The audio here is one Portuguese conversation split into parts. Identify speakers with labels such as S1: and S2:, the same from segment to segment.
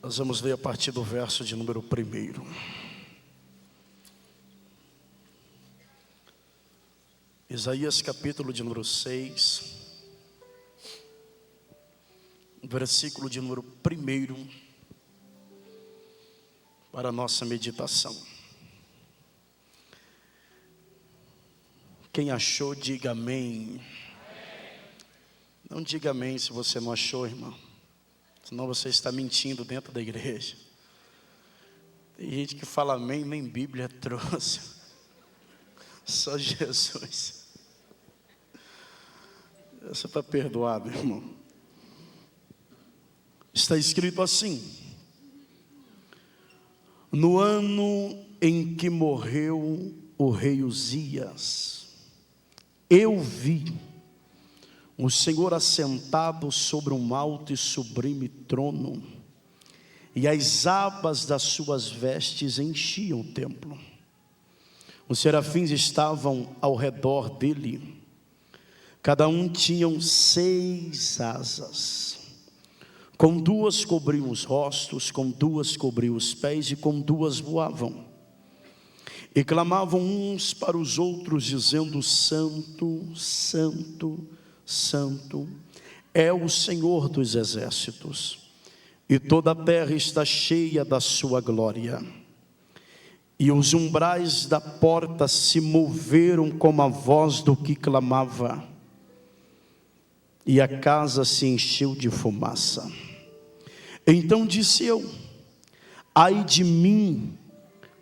S1: Nós vamos ler a partir do verso de número 1. Isaías capítulo de número 6, versículo de número 1, para a nossa meditação. Quem achou, diga amém. Não diga amém se você não achou, irmão, senão você está mentindo dentro da igreja. Tem gente que fala amém, nem Bíblia trouxe, só Jesus. Você está perdoado, irmão. Está escrito assim: no ano em que morreu o rei Uzias, eu vi o Senhor assentado sobre um alto e sublime trono, e as abas das suas vestes enchiam o templo. Os serafins estavam ao redor dele, cada um tinha 6 asas. Com 2 cobriam os rostos, com 2 cobriam os pés, e com 2 voavam. E clamavam uns para os outros, dizendo: Santo, Santo, Santo é o Senhor dos exércitos, e toda a terra está cheia da sua glória. E os umbrais da porta se moveram como a voz do que clamava, e a casa se encheu de fumaça. Então disse eu: ai de mim,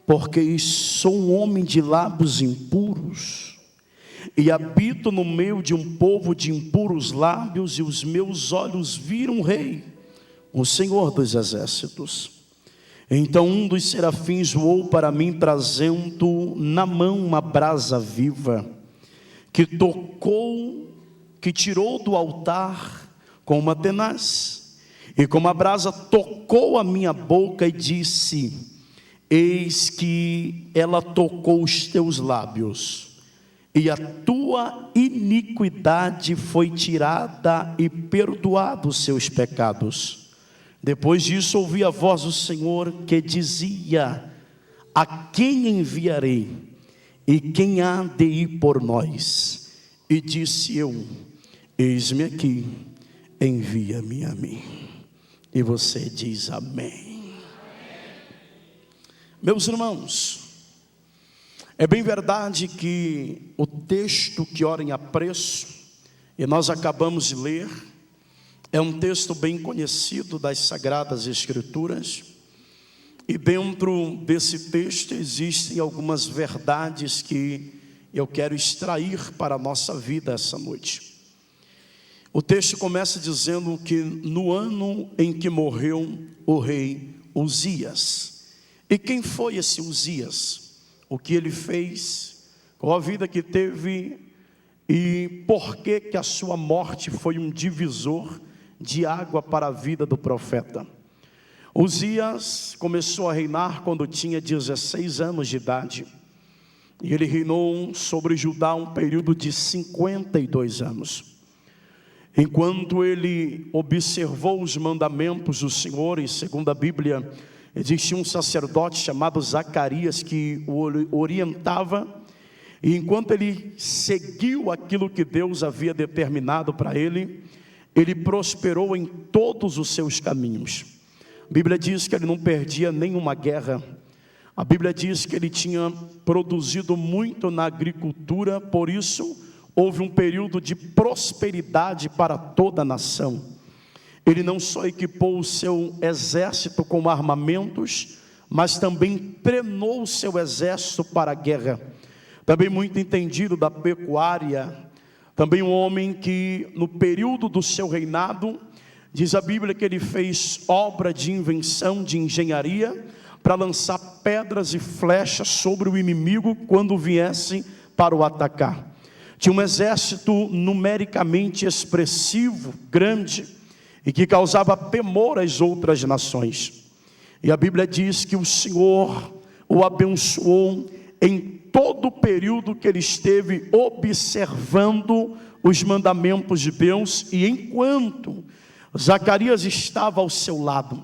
S1: porque sou um homem de lábios impuros, e habito no meio de um povo de impuros lábios, e os meus olhos viram o Rei, o Senhor dos exércitos. Então um dos serafins voou para mim, trazendo na mão uma brasa viva, que tirou do altar com uma tenaz, e com a brasa tocou a minha boca e disse: eis que ela tocou os teus lábios, e a tua iniquidade foi tirada e perdoados os seus pecados. Depois disso ouvi a voz do Senhor que dizia: a quem enviarei? E quem há de ir por nós? E disse eu: eis-me aqui, envia-me a mim. E você diz amém. Meus irmãos, é bem verdade que o texto que ora em apreço, e nós acabamos de ler, é um texto bem conhecido das Sagradas Escrituras, e dentro desse texto existem algumas verdades que eu quero extrair para a nossa vida essa noite. O texto começa dizendo que no ano em que morreu o rei Uzias. E quem foi esse Uzias? O que ele fez? Qual a vida que teve? E por que a sua morte foi um divisor de água para a vida do profeta? Uzias começou a reinar quando tinha 16 anos de idade. E ele reinou sobre Judá um período de 52 anos. Enquanto ele observou os mandamentos do Senhor, e segundo a Bíblia, existia um sacerdote chamado Zacarias que o orientava, e enquanto ele seguiu aquilo que Deus havia determinado para ele, ele prosperou em todos os seus caminhos. A Bíblia diz que ele não perdia nenhuma guerra. A Bíblia diz que ele tinha produzido muito na agricultura, por isso houve um período de prosperidade para toda a nação. Ele não só equipou o seu exército com armamentos, mas também treinou o seu exército para a guerra. Também muito entendido da pecuária, também um homem que no período do seu reinado, diz a Bíblia que ele fez obra de invenção, de engenharia, para lançar pedras e flechas sobre o inimigo quando viesse para o atacar. Tinha um exército numericamente expressivo, grande, e que causava temor às outras nações. E a Bíblia diz que o Senhor o abençoou em todo o período que ele esteve observando os mandamentos de Deus, e enquanto Zacarias estava ao seu lado,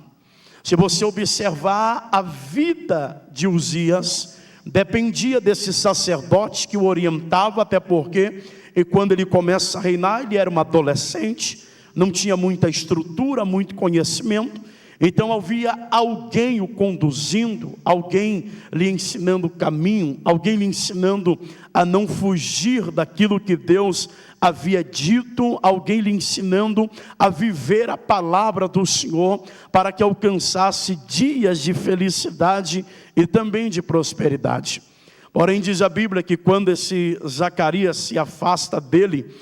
S1: Se você observar a vida de Uzias, dependia desse sacerdote que o orientava, até porque, e quando ele começa a reinar, ele era um adolescente, não tinha muita estrutura, muito conhecimento. Então havia alguém o conduzindo, alguém lhe ensinando o caminho, alguém lhe ensinando a não fugir daquilo que Deus havia dito, alguém lhe ensinando a viver a palavra do Senhor, para que alcançasse dias de felicidade e também de prosperidade. Porém diz a Bíblia que quando esse Zacarias se afasta dele,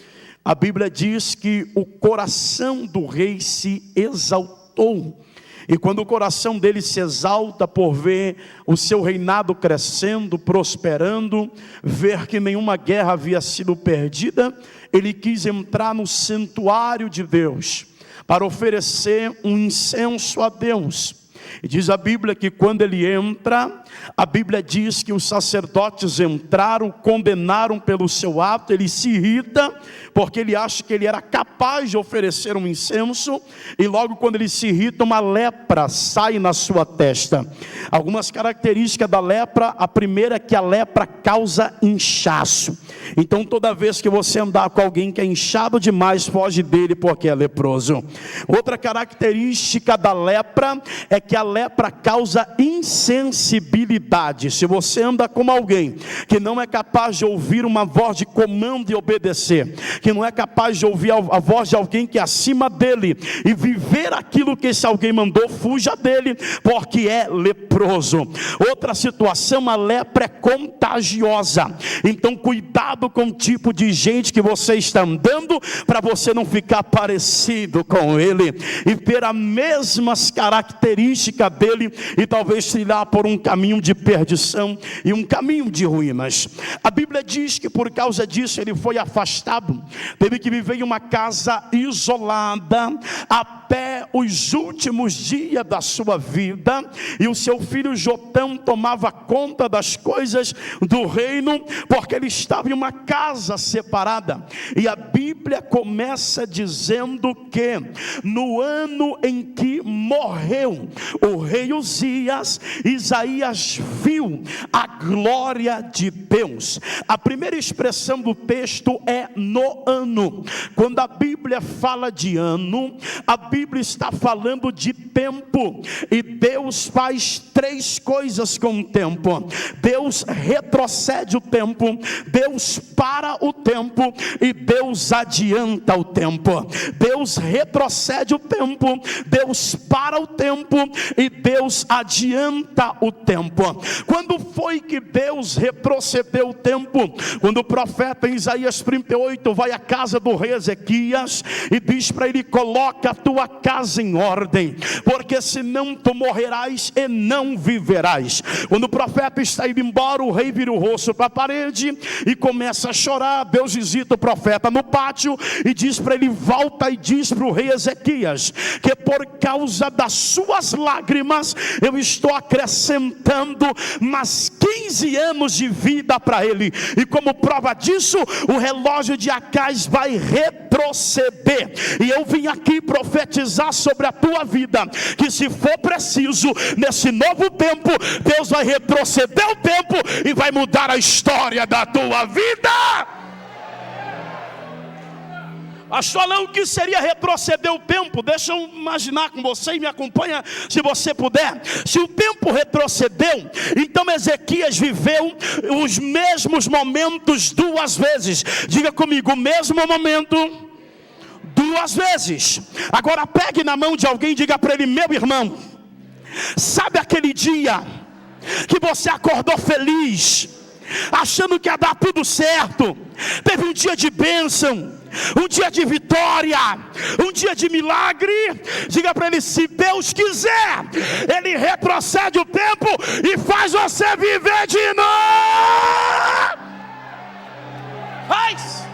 S1: a Bíblia diz que o coração do rei se exaltou. E quando o coração dele se exalta por ver o seu reinado crescendo, prosperando, ver que nenhuma guerra havia sido perdida, ele quis entrar no santuário de Deus para oferecer um incenso a Deus. E diz a Bíblia que quando ele entra, a Bíblia diz que os sacerdotes entraram, condenaram pelo seu ato. Ele se irrita, porque ele acha que ele era capaz de oferecer um incenso, e logo quando ele se irrita, uma lepra sai na sua testa. Algumas características da lepra: a primeira é que a lepra causa inchaço. Então toda vez que você andar com alguém que é inchado demais, foge dele, porque é leproso. Outra característica da lepra é que a lepra causa insensibilidade. Se você anda com alguém que não é capaz de ouvir uma voz de comando e obedecer, que não é capaz de ouvir a voz de alguém que é acima dele e viver aquilo que esse alguém mandou, fuja dele, porque é leproso. Outra situação: a lepra é contagiosa. Então cuidado com o tipo de gente que você está andando, para você não ficar parecido com ele e ter as mesmas características dele, e talvez trilhar por um caminho de perdição e um caminho de ruínas. A Bíblia diz que por causa disso ele foi afastado, teve que viver em uma casa isolada até os últimos dias da sua vida, e o seu filho Jotão tomava conta das coisas do reino, porque ele estava em uma casa separada. E a Bíblia começa dizendo que no ano em que morreu o rei Uzias, Isaías viu a glória de Deus. A primeira expressão do texto é no ano. Quando a Bíblia fala de ano, a Bíblia está falando de tempo. E Deus faz três coisas com o tempo: Deus retrocede o tempo, Deus para o tempo e Deus adianta o tempo. Deus retrocede o tempo, Deus para o tempo e Deus adianta o tempo. Quando foi que Deus retrocedeu o tempo? Quando o profeta em Isaías 38 vai à casa do rei Ezequias e diz para ele: coloca a tua casa em ordem, porque senão tu morrerás e não viverás. Quando o profeta está indo embora, o rei vira o rosto para a parede e começa a chorar. Deus visita o profeta no pátio e diz para ele: volta e diz para o rei Ezequias que por causa das suas lágrimas eu estou acrescentando mais 15 anos de vida para ele. E como prova disso, o relógio de Acais vai retroceder. E eu vim aqui profetizar sobre a tua vida, que se for preciso, nesse novo tempo, Deus vai retroceder o tempo e vai mudar a história da tua vida. Pastor, não, o que seria retroceder o tempo? Deixa eu imaginar com você e me acompanha se você puder. Se o tempo retrocedeu, então Ezequias viveu os mesmos momentos duas vezes. Diga comigo: o mesmo momento duas vezes. Agora pegue na mão de alguém e diga para ele: meu irmão, sabe aquele dia que você acordou feliz, achando que ia dar tudo certo? Teve um dia de bênção, um dia de vitória, um dia de milagre. Diga para ele: se Deus quiser, Ele retrocede o tempo e faz você viver de novo. Faz.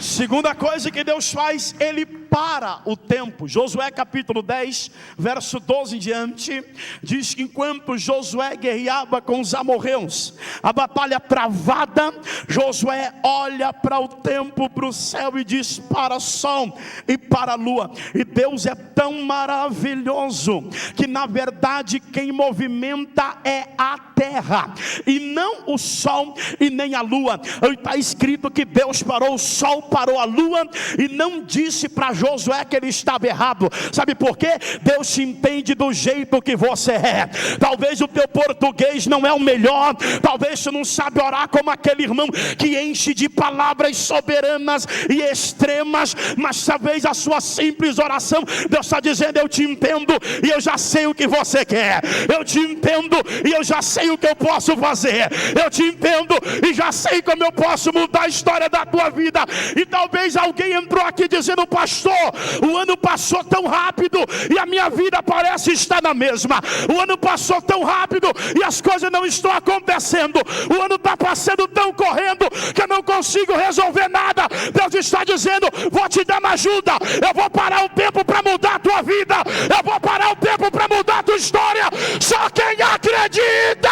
S1: Segunda coisa que Deus faz, Ele para o tempo. Josué capítulo 10, verso 12 em diante, diz que enquanto Josué guerreava com os amorreus, a batalha travada, Josué olha para o tempo, para o céu e diz: para sol e para a lua. E Deus é tão maravilhoso que na verdade quem movimenta é a terra e não o sol e nem a lua. Está escrito que Deus parou o sol, parou a lua, e não disse para Josué que ele estava errado. Sabe por quê? Deus te entende do jeito que você é. Talvez o teu português não é o melhor, talvez você não sabe orar como aquele irmão que enche de palavras soberanas e extremas, mas talvez a sua simples oração, Deus está dizendo: eu te entendo e eu já sei o que você quer, eu te entendo e eu já sei o que eu posso fazer, eu te entendo e já sei como eu posso mudar a história da tua vida. E talvez alguém entrou aqui dizendo: pastor, o ano passou tão rápido e a minha vida parece estar na mesma. O ano passou tão rápido e as coisas não estão acontecendo. O ano está passando tão correndo que eu não consigo resolver nada. Deus está dizendo: vou te dar uma ajuda, eu vou parar o tempo para mudar a tua vida, eu vou parar o tempo para mudar a tua história. Só quem acredita.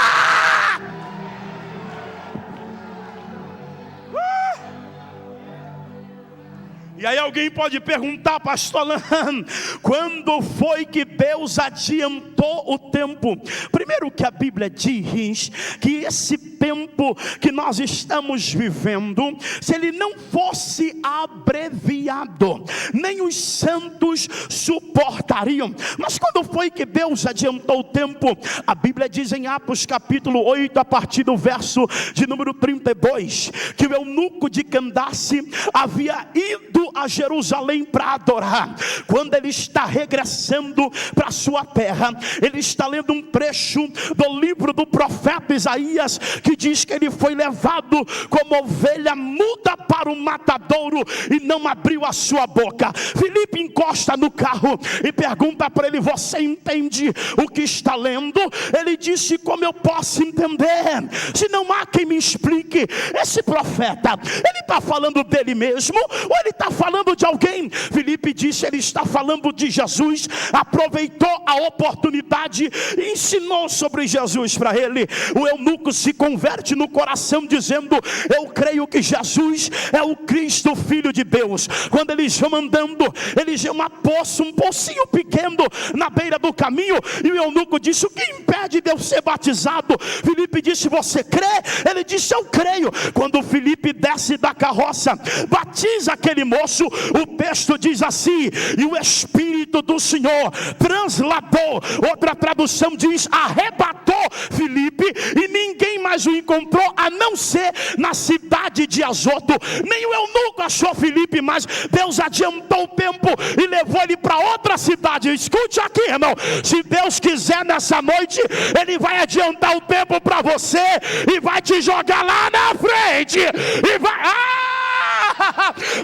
S1: E aí alguém pode perguntar: pastor Alain, quando foi que Deus adiantou o tempo? Primeiro que a Bíblia diz que esse tempo que nós estamos vivendo, se ele não fosse abreviado, nem os santos suportariam. Mas quando foi que Deus adiantou o tempo? A Bíblia diz em Atos capítulo 8, a partir do verso de número 32, que o eunuco de Candace havia ido a Jerusalém para adorar. Quando ele está regressando para sua terra, ele está lendo um trecho do livro do profeta Isaías, que diz que ele foi levado como ovelha muda para o matadouro e não abriu a sua boca. Filipe encosta no carro e pergunta para ele: você entende o que está lendo? Ele disse: como eu posso entender, se não há quem me explique? Esse profeta, ele está falando dele mesmo ou ele está falando de alguém? Filipe disse: ele está falando de Jesus. Aproveitou a oportunidade e ensinou sobre Jesus para ele. O eunuco se converte no coração dizendo: eu creio que Jesus é o Cristo, Filho de Deus. Quando eles vão andando, eles vêem um pocinho pequeno na beira do caminho, e o eunuco disse: o que impede de eu ser batizado? Filipe disse: você crê? Ele disse: eu creio. Quando Filipe desce da carroça, batiza aquele moço, o texto diz assim: e o Espírito do Senhor transladou, outra tradução diz arrebatou Filipe, e ninguém mais o encontrou a não ser na cidade de Azoto. Nem o eunuco achou Filipe, mas Deus adiantou o tempo e levou ele para outra cidade. Escute aqui, irmão, se Deus quiser nessa noite, ele vai adiantar o tempo para você e vai te jogar lá na frente e vai...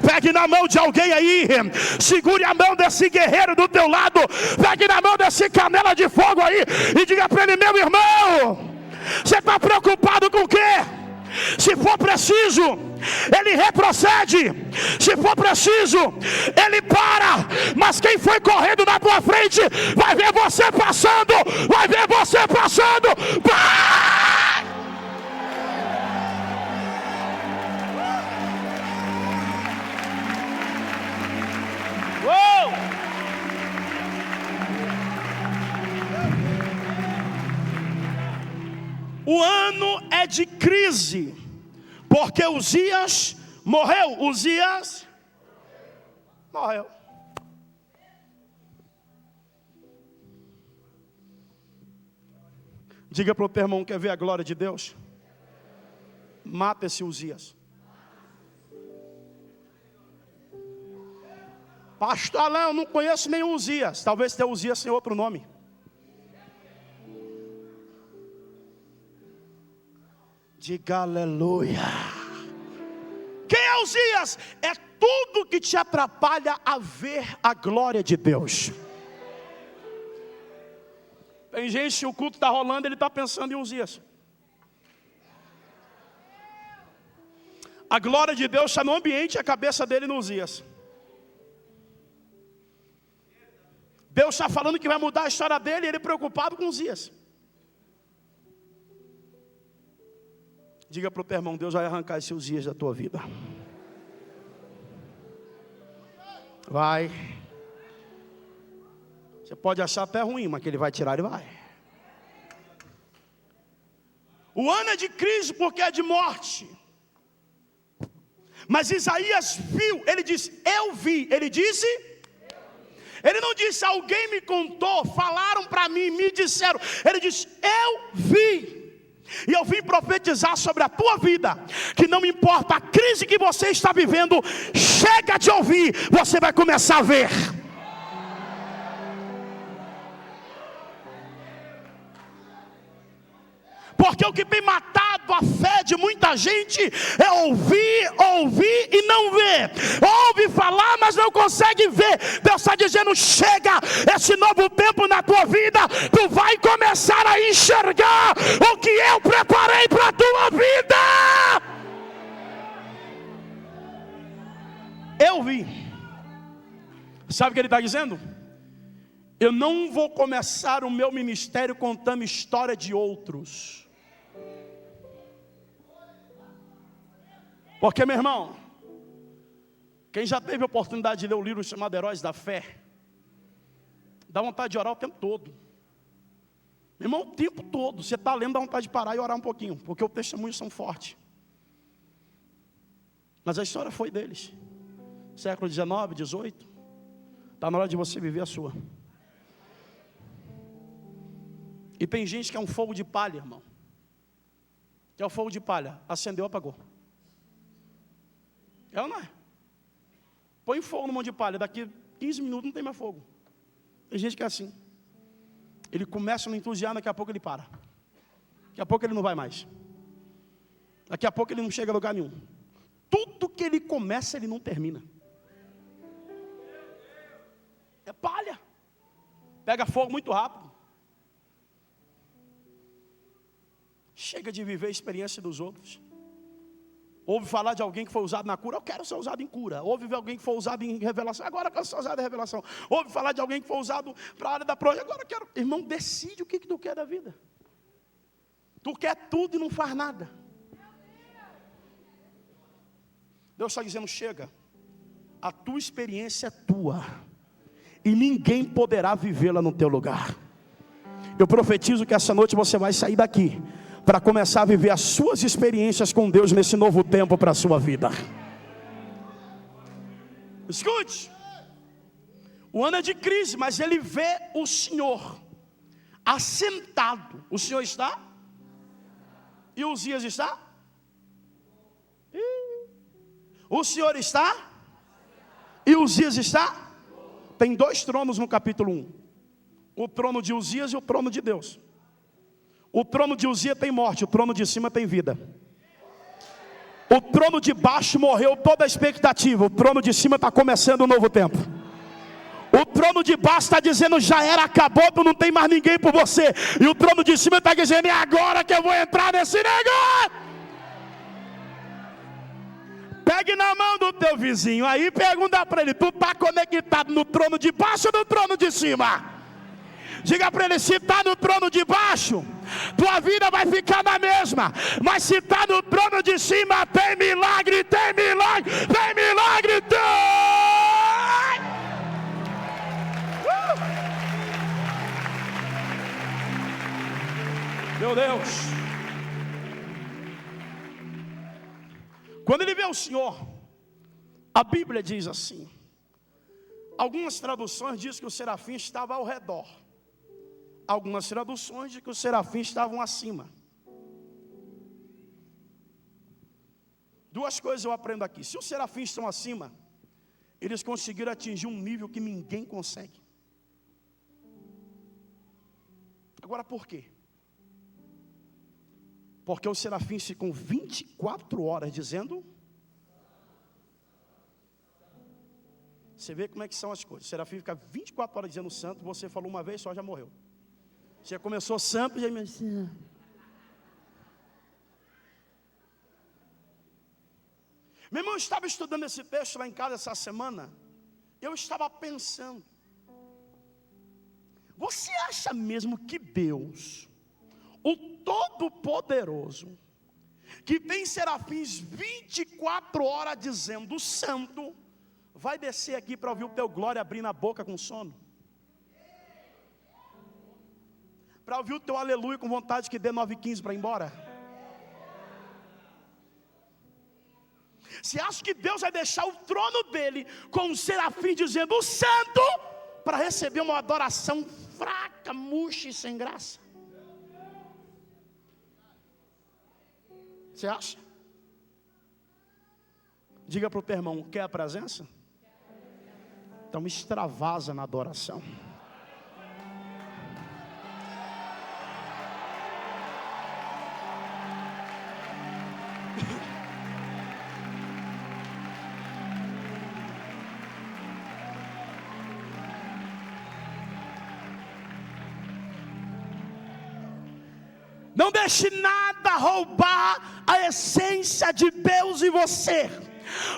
S1: Pegue na mão de alguém aí, segure a mão desse guerreiro do teu lado, pegue na mão desse canela de fogo aí e diga para ele: meu irmão, você está preocupado com o quê? Se for preciso, ele retrocede. Se for preciso, ele para. Mas quem foi correndo na tua frente vai ver você passando. Vai ver você passando. Vai! Uou! O ano é de crise, porque Uzias morreu. Uzias morreu. Diga para o teu irmão: quer ver a glória de Deus? Mata esse Uzias. Pastor Alain, eu não conheço nenhum Uzias. Talvez tenha Uzias sem outro nome. Diga aleluia. Quem é Uzias? É tudo que te atrapalha a ver a glória de Deus. Tem gente, o culto está rolando, ele está pensando em Uzias. A glória de Deus está no ambiente e a cabeça dele no Uzias. Deus está falando que vai mudar a história dele e ele preocupado com Uzias. Diga para o teu irmão, Deus vai arrancar esses Uzias da tua vida. Vai. Você pode achar até ruim, mas que ele vai tirar, ele vai. O ano é de crise porque é de morte. Mas Isaías viu, ele disse, eu vi. Ele disse, ele não disse, alguém me contou, falaram para mim, me disseram. Ele disse, eu vi. E eu vim profetizar sobre a tua vida, que não importa a crise que você está vivendo, chega de ouvir, você vai começar a ver. Porque o que tem matado a fé de muita gente é ouvir e não ver. Ouve falar, mas não consegue ver. Deus está dizendo, chega, esse novo tempo na tua vida, tu vai começar a enxergar o que eu preparei para a tua vida. Eu vi. Sabe o que ele está dizendo? Eu não vou começar o meu ministério contando história de outros. Porque, meu irmão, quem já teve a oportunidade de ler o livro chamado Heróis da Fé, dá vontade de orar o tempo todo. Meu irmão, o tempo todo, você está lendo, dá vontade de parar e orar um pouquinho, porque os testemunhos são fortes. Mas a história foi deles. Século XIX, XVIII, está na hora de você viver a sua. E tem gente que é um fogo de palha, irmão. Que é o fogo de palha, acendeu, apagou. É ou não é? Põe fogo no monte de palha, daqui 15 minutos não tem mais fogo. Tem gente que é assim. Ele começa no entusiasmo, daqui a pouco ele para. Daqui a pouco ele não vai mais. Daqui a pouco ele não chega a lugar nenhum. Tudo que ele começa, ele não termina. É palha. Pega fogo muito rápido. Chega de viver a experiência dos outros. Ouve falar de alguém que foi usado na cura, eu quero ser usado em cura. Ouve ver alguém que foi usado em revelação, agora eu quero ser usado em revelação. Ouve falar de alguém que foi usado para a área da projeto, agora eu quero. Irmão, decide o que tu quer da vida. Tu quer tudo e não faz nada. Deus está dizendo, chega. A tua experiência é tua. E ninguém poderá vivê-la no teu lugar. Eu profetizo que essa noite você vai sair daqui para começar a viver as suas experiências com Deus nesse novo tempo para a sua vida. Escute, o ano é de crise, mas ele vê o Senhor assentado. O Senhor está? E Uzias está? O Senhor está? E Uzias está? Tem dois tronos no capítulo 1. O trono de Uzias e o trono de Deus. O trono de Uzias tem morte, o trono de cima tem vida. O trono de baixo morreu toda a expectativa, o trono de cima está começando um novo tempo. O trono de baixo está dizendo, já era, acabou, tu não tem mais ninguém por você. E o trono de cima está dizendo, é agora que eu vou entrar nesse negócio. Pegue na mão do teu vizinho aí e pergunta para ele, tu está conectado no trono de baixo ou no trono de cima? Diga para ele, se está no trono de baixo, tua vida vai ficar na mesma. Mas se está no trono de cima, tem milagre, tem milagre, tem milagre, tem! Meu Deus! Quando ele vê o Senhor, a Bíblia diz assim. Algumas traduções dizem que o serafim estava ao redor. Algumas traduções dizem que os serafins estavam acima. Duas coisas eu aprendo aqui. Se os serafins estão acima, eles conseguiram atingir um nível que ninguém consegue. Agora por quê? Porque os serafins ficam 24 horas dizendo. Você vê como é que são as coisas. O serafim fica 24 horas dizendo santo, você falou uma vez só, já morreu. Você começou santo e já me disse. Meu irmão, eu estava estudando esse texto lá em casa essa semana. Eu estava pensando, você acha mesmo que Deus, o Todo-Poderoso, que tem serafins 24 horas dizendo santo, vai descer aqui para ouvir o teu glória abrindo a boca com sono? Para ouvir o teu aleluia com vontade que dê 9h15 para ir embora? Você acha que Deus vai deixar o trono dele com o serafim dizendo santo, para receber uma adoração fraca, murcha e sem graça? Você acha? Diga para o teu irmão, quer a presença? Então extravasa na adoração. Não deixe nada roubar a essência de Deus em você.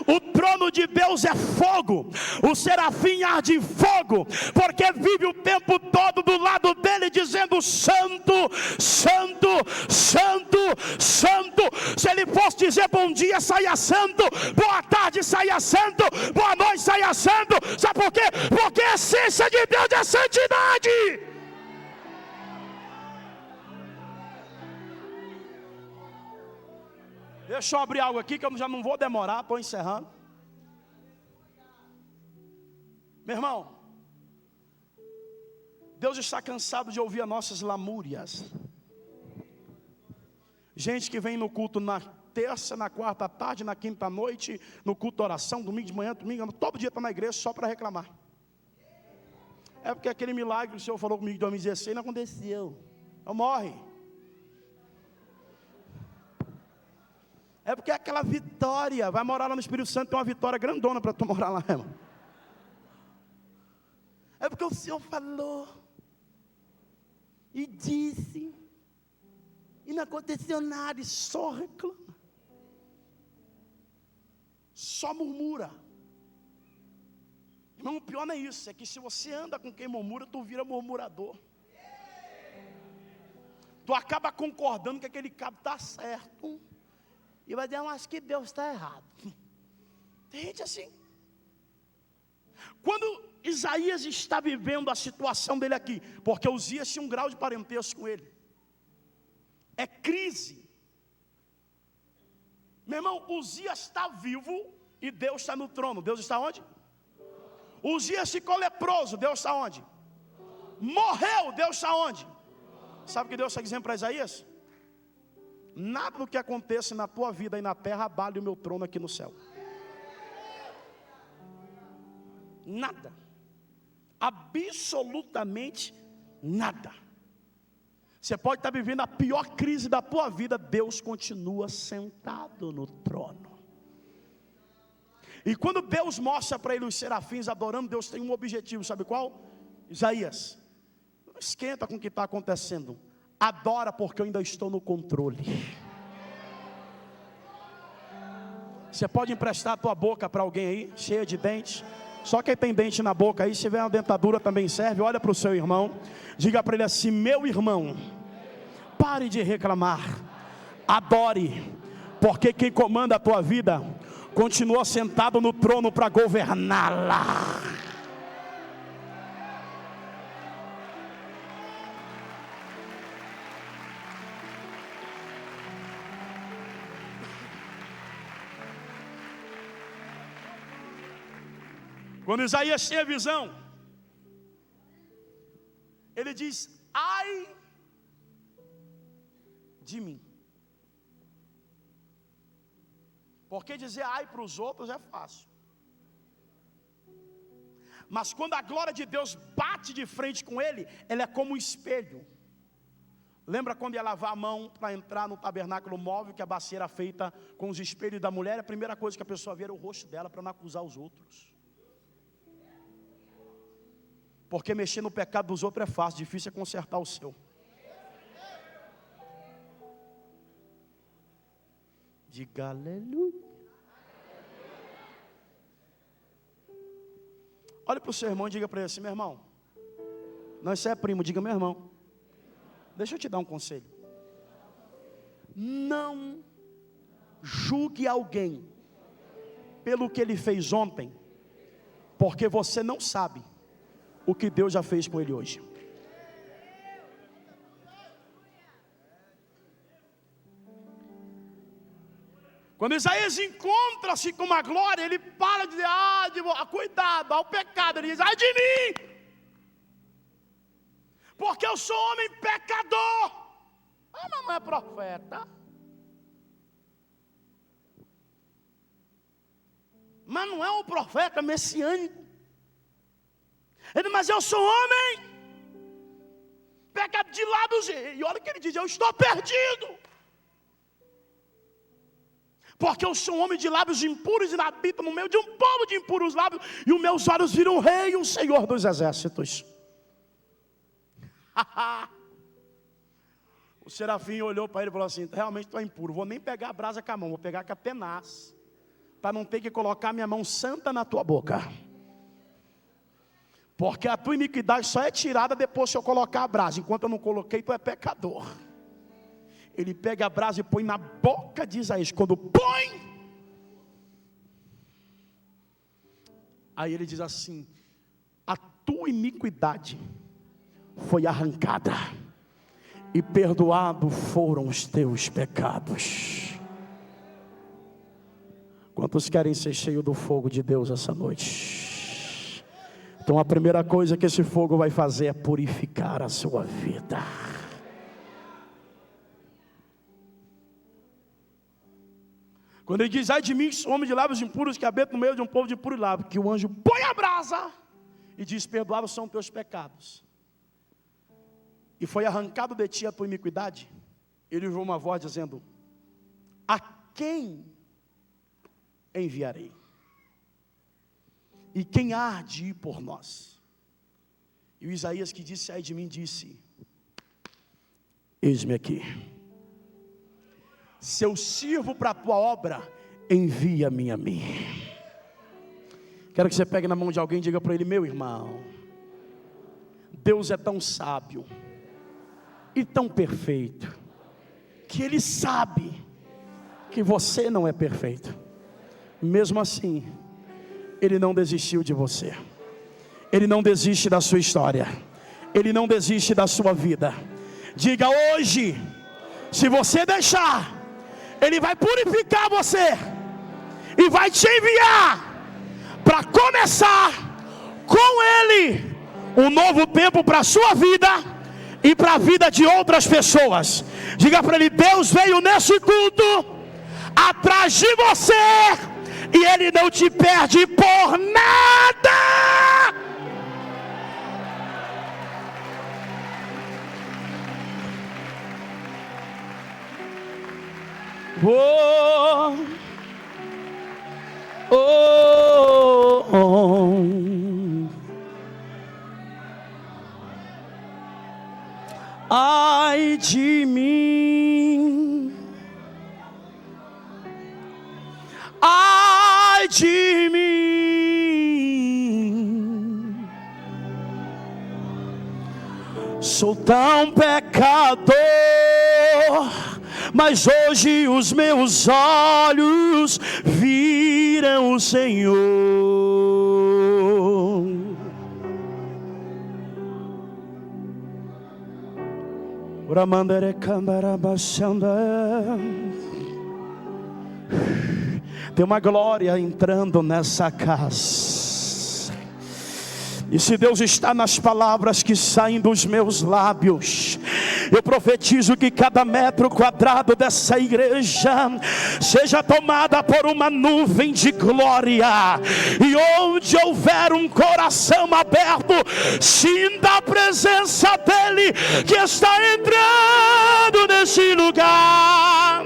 S1: O trono de Deus é fogo, o serafim arde em fogo, porque vive o tempo todo do lado dele dizendo santo, santo, santo, santo. Se ele fosse dizer bom dia, saia santo, boa tarde, saia santo, boa noite, saia santo. Sabe por quê? Porque a essência de Deus é santidade. Deixa eu abrir algo aqui que eu já não vou demorar, estou encerrando. Meu irmão, Deus está cansado de ouvir as nossas lamúrias. Gente que vem no culto na terça, na quarta tarde, na quinta noite, no culto de oração, domingo de manhã, domingo, todo dia está na igreja só para reclamar. É porque aquele milagre que o Senhor falou comigo em 2016 não aconteceu. Eu morre. É porque aquela vitória, vai morar lá no Espírito Santo, tem uma vitória grandona para tu morar lá, irmão. É porque o Senhor falou, e disse, e não aconteceu nada, e só reclama, só murmura. Irmão, o pior não é isso, é que se você anda com quem murmura, tu vira murmurador. Tu acaba concordando que aquele cabo está certo, e vai dizer, eu acho que Deus está errado. Tem gente assim. Quando Isaías está vivendo a situação dele aqui, porque Uzias tinha um grau de parentesco com ele, é crise. Meu irmão, Uzias está vivo e Deus está no trono. Deus está onde? Uzias ficou leproso, Deus está onde? Morreu, Deus está onde? Sabe o que Deus está dizendo para Isaías? Nada do que aconteça na tua vida e na terra abale o meu trono aqui no céu. Nada. Absolutamente nada. Você pode estar vivendo a pior crise da tua vida, Deus continua sentado no trono. E quando Deus mostra para ele os serafins adorando, Deus tem um objetivo, sabe qual? Isaías, não esquenta com o que está acontecendo. Adora, porque eu ainda estou no controle. Você pode emprestar a tua boca para alguém aí, cheia de dentes. Só quem tem dente na boca aí, se tiver uma dentadura também serve. Olha para o seu irmão, diga para ele assim: meu irmão, pare de reclamar, adore, porque quem comanda a tua vida continua sentado no trono para governá-la. Quando Isaías tem a visão, ele diz: ai de mim. Porque dizer ai para os outros é fácil, mas quando a glória de Deus bate de frente com ele, ela é como um espelho. Lembra quando ia lavar a mão para entrar no tabernáculo móvel, que a bacia era feita com os espelhos da mulher? A primeira coisa que a pessoa via era o rosto dela, para não acusar os outros. Porque mexer no pecado dos outros é fácil, difícil é consertar o seu. Diga aleluia. Olhe para o seu irmão e diga para ele assim: meu irmão, não, você é primo, diga meu irmão, deixa eu te dar um conselho. Não julgue alguém pelo que ele fez ontem, porque você não sabe o que Deus já fez com ele hoje. Quando Isaías encontra-se com uma glória, ele para de dizer: cuidado, ao pecado. Ele diz: ai de mim, porque eu sou homem pecador. Mas não é profeta. Mas não é um profeta messiânico. Ele diz: mas eu sou homem pecado de lábios. E olha o que ele diz: eu estou perdido, porque eu sou um homem de lábios impuros e habito no meio de um povo de impuros lábios, e os meus olhos viram o Rei, o Senhor dos exércitos. O serafim olhou para ele e falou assim: realmente tu é impuro, vou nem pegar a brasa com a mão, vou pegar com a tenaz, para não ter que colocar minha mão santa na tua boca, porque a tua iniquidade só é tirada depois que eu colocar a brasa. Enquanto eu não coloquei, tu é pecador. Ele pega a brasa e põe na boca de Isaías. Quando põe, aí ele diz assim: a tua iniquidade foi arrancada, e perdoado foram os teus pecados. Quantos querem ser cheios do fogo de Deus essa noite? Então a primeira coisa que esse fogo vai fazer é purificar a sua vida. Quando ele diz: ai de mim, sou homem de lábios impuros, que habito no meio de um povo de impuro lábio, que o anjo põe a brasa e diz: perdoados são teus pecados, e foi arrancado de ti a tua iniquidade. Ele ouviu uma voz dizendo: a quem enviarei? E quem há de ir por nós? E o Isaías, que disse ai de mim, disse: eis-me aqui. Se eu sirvo para a tua obra, envia-me a mim. Quero que você pegue na mão de alguém e diga para ele: meu irmão, Deus é tão sábio e tão perfeito, que Ele sabe que você não é perfeito. Mesmo assim, Ele não desistiu de você. Ele não desiste da sua história. Ele não desiste da sua vida. Diga hoje: se você deixar, Ele vai purificar você e vai te enviar para começar com Ele um novo tempo para a sua vida e para a vida de outras pessoas. Diga para ele: Deus veio nesse culto atrás de você e Ele não te perde por nada. Oh, oh, oh. Ai de mim, ai de mim, sou tão pecador, mas hoje os meus olhos viram o Senhor. Tem uma glória entrando nessa casa. E se Deus está nas palavras que saem dos meus lábios, eu profetizo que cada metro quadrado dessa igreja seja tomada por uma nuvem de glória, e onde houver um coração aberto, sinta a presença dEle que está entrando nesse lugar.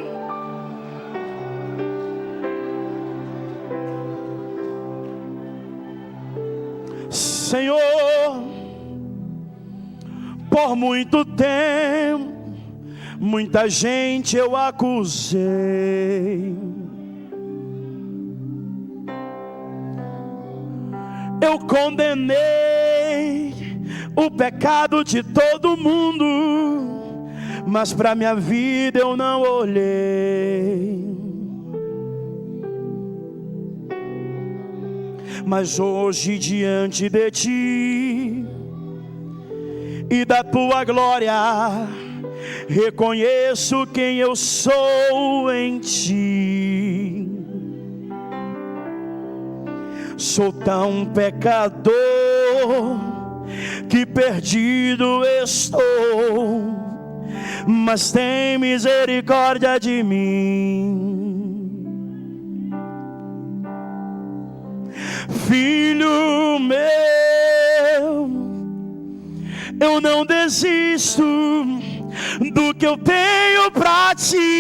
S1: Senhor, por muito tempo, muita gente eu acusei, Eu condenei o pecado de todo mundo, mas para minha vida eu não olhei. Mas hoje diante de ti e da tua glória, reconheço quem eu sou em ti. Sou tão pecador que perdido estou, mas tem misericórdia de mim. Filho meu, eu não desisto do que eu tenho pra ti.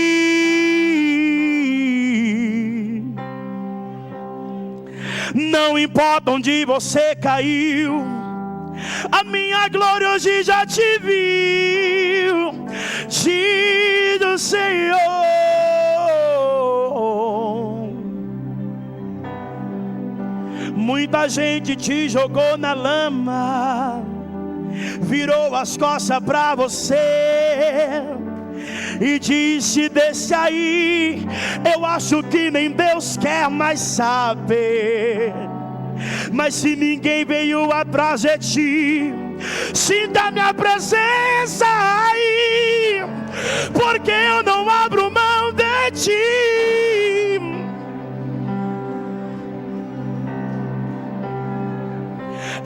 S1: Não importa onde você caiu, a minha glória hoje já te viu, diz o Senhor. Muita gente te jogou na lama, virou as costas pra você e disse: desce aí, eu acho que nem Deus quer mais saber. Mas se ninguém veio atrás de ti, sinta minha presença aí, porque eu não abro mão de ti.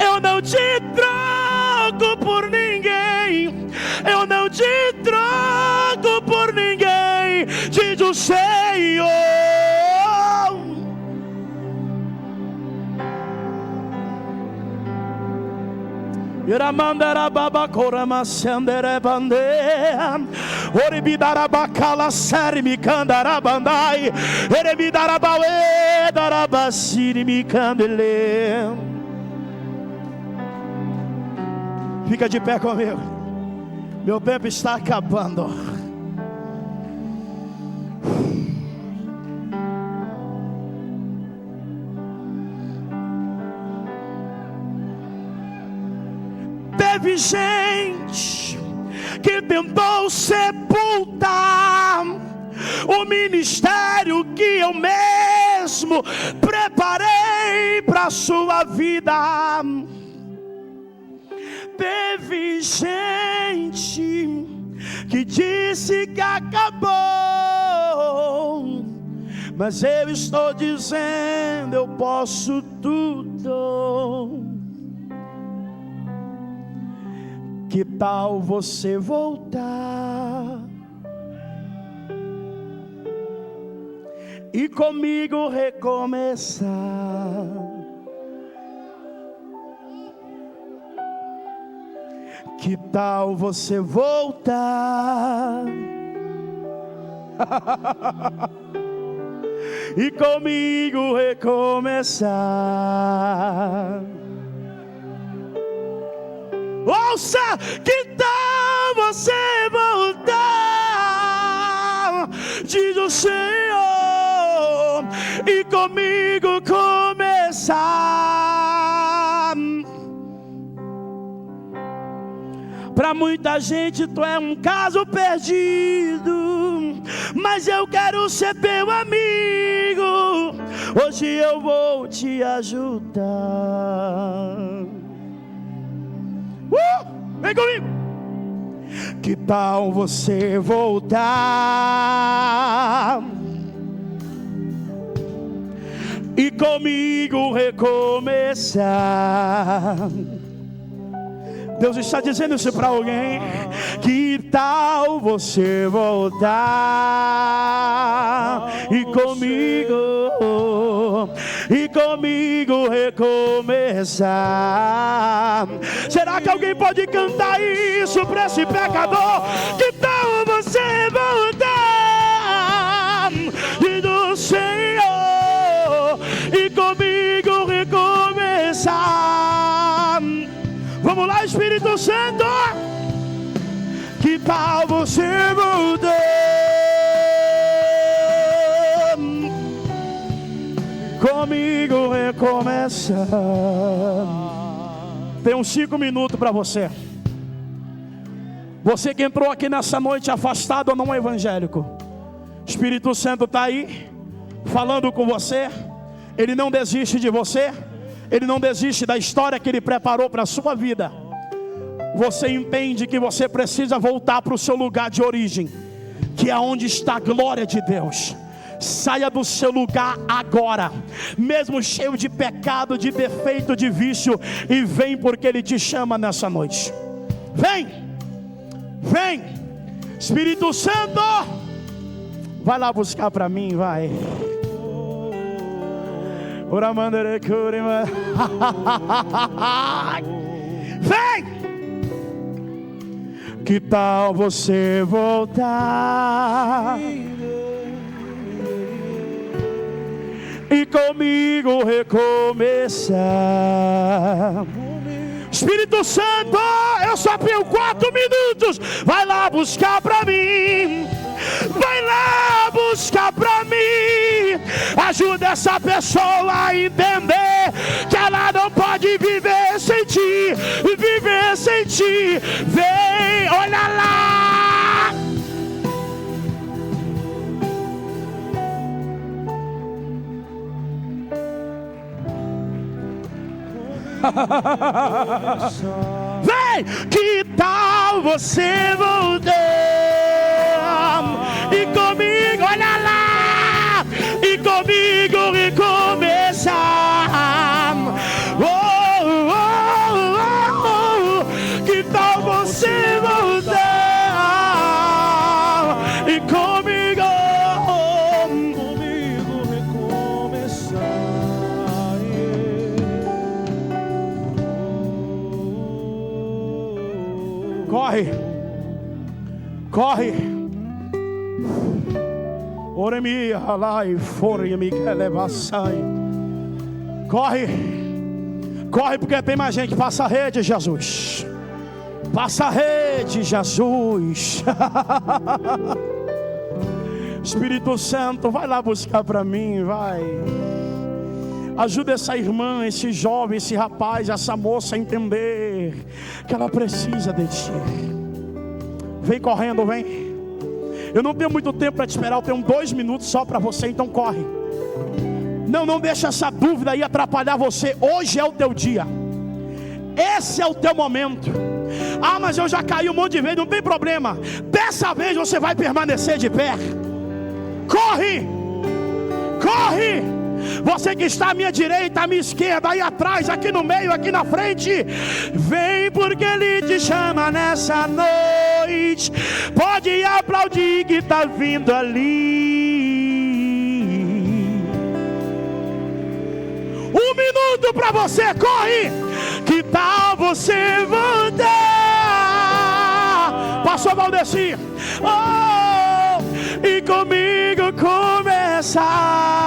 S1: Eu não te troco por ninguém, eu não te troco por ninguém, diz o Senhor. Iramandara corama sendere bande, oribidara bacala sermi candara bandai, erebidara baue darabasiri mi candele. Fica de pé comigo, meu tempo está acabando. Teve gente que tentou sepultar o ministério que eu mesmo preparei para a sua vida. Teve gente que disse que acabou, mas eu estou dizendo: eu posso tudo. Que tal você voltar e comigo recomeçar? Que tal você voltar e comigo recomeçar? Ouça, que tal você voltar, diz o Senhor, e comigo começar? Para muita gente tu é um caso perdido, mas eu quero ser teu amigo. Hoje eu vou te ajudar. Vem comigo. Que tal você voltar e comigo recomeçar? Deus está dizendo isso para alguém. Que tal você voltar e comigo recomeçar? Será que alguém pode cantar isso para esse pecador? Que tal você voltar e do Senhor e comigo recomeçar? Vamos lá, Espírito Santo. Que tal você voltar comigo recomeça. Tem uns 5 minutos para você. Você que entrou aqui nessa noite afastado ou não evangélico, Espírito Santo está aí falando com você. Ele não desiste de você. Ele não desiste da história que Ele preparou para a sua vida. Você entende que você precisa voltar para o seu lugar de origem, que é onde está a glória de Deus. Saia do seu lugar agora, mesmo cheio de pecado, de defeito, de vício, e vem, porque Ele te chama nessa noite. Vem, vem, Espírito Santo, vai lá buscar para mim, vai. Vem! Que tal você voltar e comigo recomeçar? Espírito Santo, eu só tenho 4 minutos. Vai lá buscar pra mim. Vai lá buscar pra mim. Ajuda essa pessoa a entender que ela não pode viver sem ti. Viver sem ti. Vem, olha lá. Vem, que tal você voltar e comigo, olha lá, e comigo recomeçar. Oh, oh, oh, oh. Que tal você voltar e comigo recomeçar. Corre, corre. Oremi, alai, fore, me levassai. Corre, corre, porque tem mais gente. Passa a rede, Jesus. Passa a rede, Jesus. Espírito Santo, vai lá buscar para mim, vai. Ajuda essa irmã, esse jovem, esse rapaz, essa moça a entender que ela precisa de ti. Vem correndo, vem. Eu não tenho muito tempo para te esperar, eu tenho 2 minutos só para você, então corre. Não deixa essa dúvida aí atrapalhar você. Hoje é o teu dia. Esse é o teu momento. Ah, mas eu já caí um monte de vezes, não tem problema. Dessa vez você vai permanecer de pé. Corre! Corre! Você que está à minha direita, à minha esquerda, aí atrás, aqui no meio, aqui na frente, vem, porque Ele te chama nessa noite. Pode aplaudir que está vindo ali. 1 minuto para você, corre. Que tal você voltar? Pastor Valdeci. Oh, e comigo começar.